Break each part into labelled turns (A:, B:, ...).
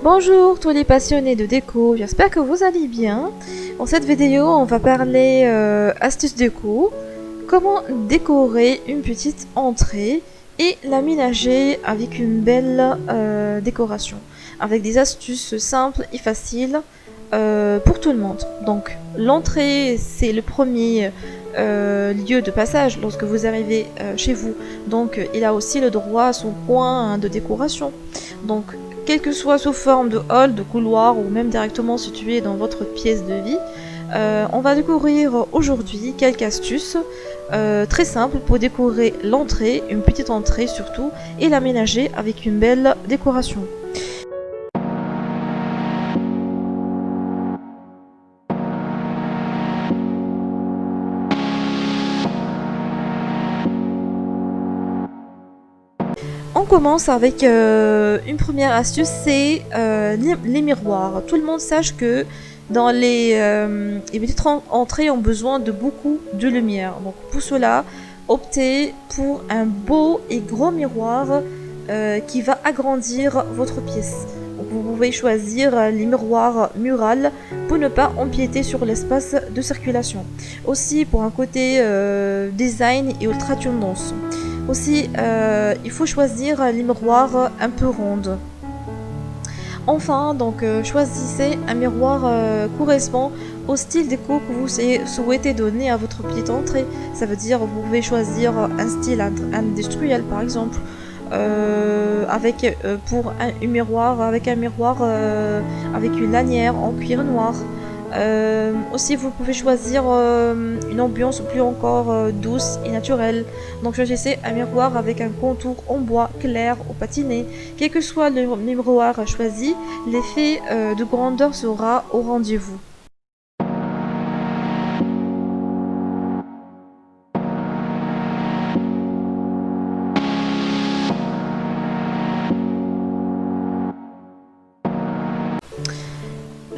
A: Bonjour tous les passionnés de déco, j'espère que vous allez bien. Dans cette vidéo, on va parler astuces déco, comment décorer une petite entrée et l'aménager avec une belle décoration, avec des astuces simples et faciles pour tout le monde. Donc l'entrée, c'est le premier lieu de passage lorsque vous arrivez chez vous. Donc il a aussi le droit à son coin de décoration. Donc quel que soit sous forme de hall, de couloir ou même directement situé dans votre pièce de vie, on va découvrir aujourd'hui quelques astuces très simples pour décorer l'entrée, une petite entrée surtout, et l'aménager avec une belle décoration. On commence avec une première astuce, c'est les miroirs. Tout le monde sache que dans les petites entrées ont besoin de beaucoup de lumière. Donc pour cela, optez pour un beau et grand miroir qui va agrandir votre pièce. Donc vous pouvez choisir les miroirs murales pour ne pas empiéter sur l'espace de circulation. Aussi pour un côté design et ultra tendance. Aussi, il faut choisir les miroirs un peu rondes. Enfin, donc choisissez un miroir correspond au style déco que vous souhaitez donner à votre petite entrée. Ça veut dire vous pouvez choisir un style industriel par exemple, pour un miroir avec avec une lanière en cuir noir. Aussi vous pouvez choisir une ambiance plus encore douce et naturelle. Donc choisissez un miroir avec un contour en bois clair ou patiné. Quel que soit le miroir choisi, l'effet de grandeur sera au rendez-vous.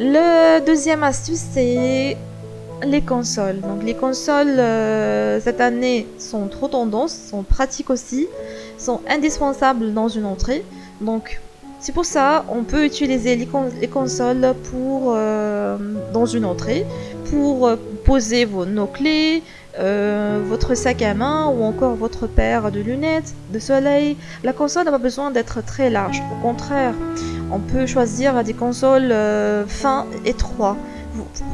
A: Le deuxième astuce, c'est les consoles. Donc les consoles cette année sont trop tendance, sont pratiques aussi, sont indispensables dans une entrée. Donc c'est pour ça on peut utiliser les consoles pour dans une entrée pour poser nos clés, votre sac à main ou encore votre paire de lunettes de soleil. La console n'a pas besoin d'être très large. Au contraire, on peut choisir des consoles fins et étroits.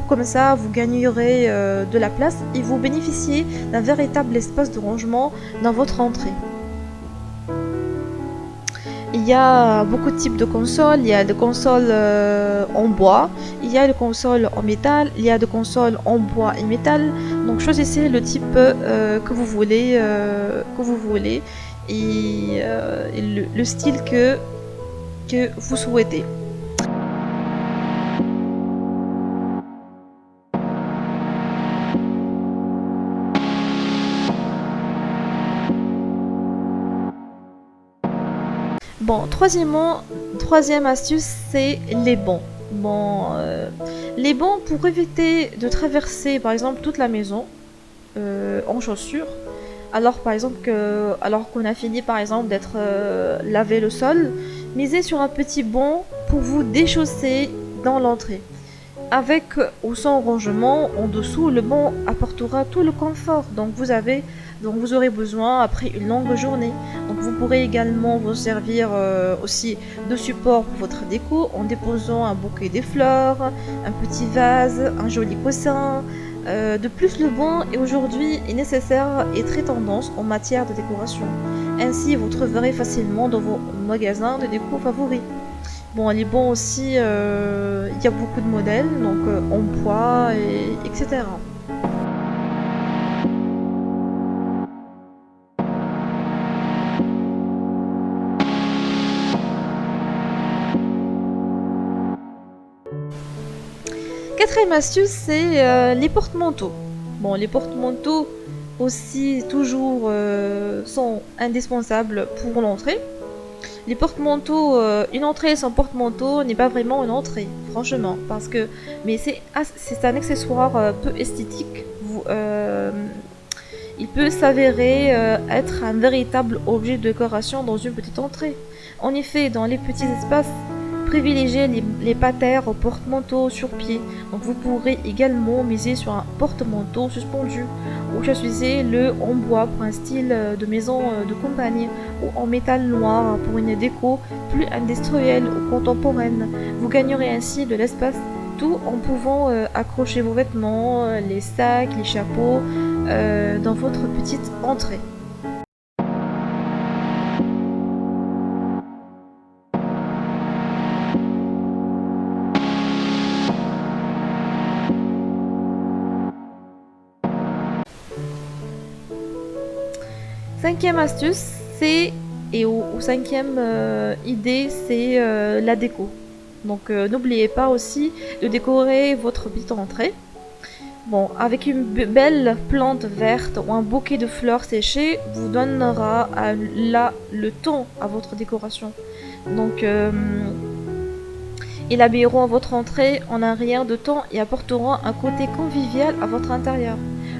A: Comme ça, vous gagnerez de la place et vous bénéficiez d'un véritable espace de rangement dans votre entrée. Il y a beaucoup de types de consoles. Il y a des consoles en bois, il y a des consoles en métal, il y a des consoles en bois et métal. Donc choisissez le type que vous voulez, et le style que vous souhaitez. Bon, troisième astuce, c'est les bancs. Bon, les bancs pour éviter de traverser par exemple toute la maison en chaussures. Alors par exemple alors qu'on a fini par exemple d'être lavé le sol, misez sur un petit banc pour vous déchausser dans l'entrée. Avec ou sans rangement en dessous, le banc apportera tout le confort dont vous aurez besoin après une longue journée. Donc vous pourrez également vous servir aussi de support pour votre déco en déposant un bouquet de fleurs, un petit vase, un joli coussin. De plus, le banc est aujourd'hui nécessaire et très tendance en matière de décoration. Ainsi, vous trouverez facilement dans vos magasins de déco favoris. Bon, les bancs aussi, il y a beaucoup de modèles, donc en bois, etc. Quatrième astuce, c'est les porte-manteaux. Bon, les porte-manteaux aussi toujours sont indispensables pour l'entrée. Les porte-manteaux, une entrée sans porte-manteau n'est pas vraiment une entrée, franchement, mais c'est un accessoire peu esthétique. Il peut s'avérer être un véritable objet de décoration dans une petite entrée. En effet, dans les petits espaces Privilégiez les patères au porte-manteau sur pied. Donc vous pourrez également miser sur un porte-manteau suspendu ou choisissez le en bois pour un style de maison de campagne ou en métal noir pour une déco plus industrielle ou contemporaine. Vous gagnerez ainsi de l'espace tout en pouvant accrocher vos vêtements, les sacs, les chapeaux dans votre petite entrée. Cinquième astuce, ou cinquième idée, c'est la déco. Donc n'oubliez pas aussi de décorer votre petite entrée. Bon, avec une belle plante verte ou un bouquet de fleurs séchées, vous donnera là le ton à votre décoration. Donc ils habilleront votre entrée en un rien de temps et apporteront un côté convivial à votre intérieur.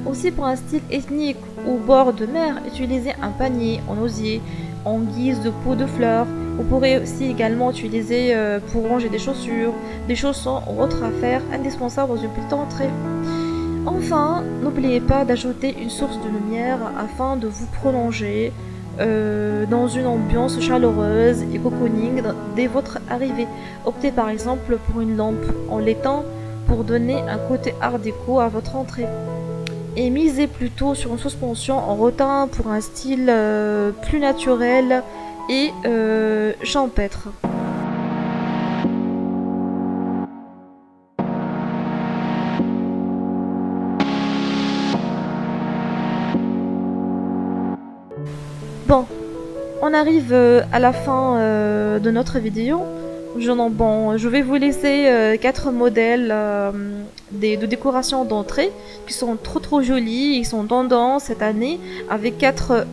A: Aussi pour un style ethnique ou bord de mer, utilisez un panier en osier en guise de pot de fleurs. Vous pourrez aussi également utiliser pour ranger des chaussures, des chaussons ou autres affaires indispensables dans une petite entrée. Enfin, n'oubliez pas d'ajouter une source de lumière afin de vous prolonger dans une ambiance chaleureuse et cocooning dès votre arrivée. Optez par exemple pour une lampe en laiton pour donner un côté art déco à votre entrée. Et misez plutôt sur une suspension en rotin pour un style plus naturel et champêtre. Bon, on arrive à la fin de notre vidéo. Je vais vous laisser 4 modèles de décoration d'entrée qui sont trop jolis. Ils sont tendance cette année avec 4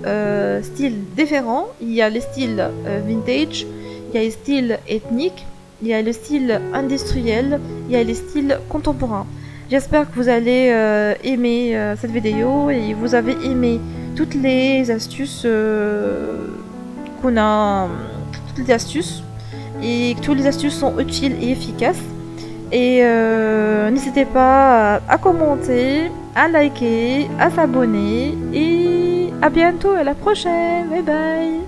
A: styles différents. Il y a le style vintage, il y a le style ethnique, il y a le style industriel, il y a le style contemporain. J'espère que vous allez aimer cette vidéo et vous avez aimé toutes les astuces qu'on a, toutes les astuces et que toutes les astuces sont utiles et efficaces. Et n'hésitez pas à commenter, à liker, à s'abonner et à bientôt, à la prochaine, bye bye.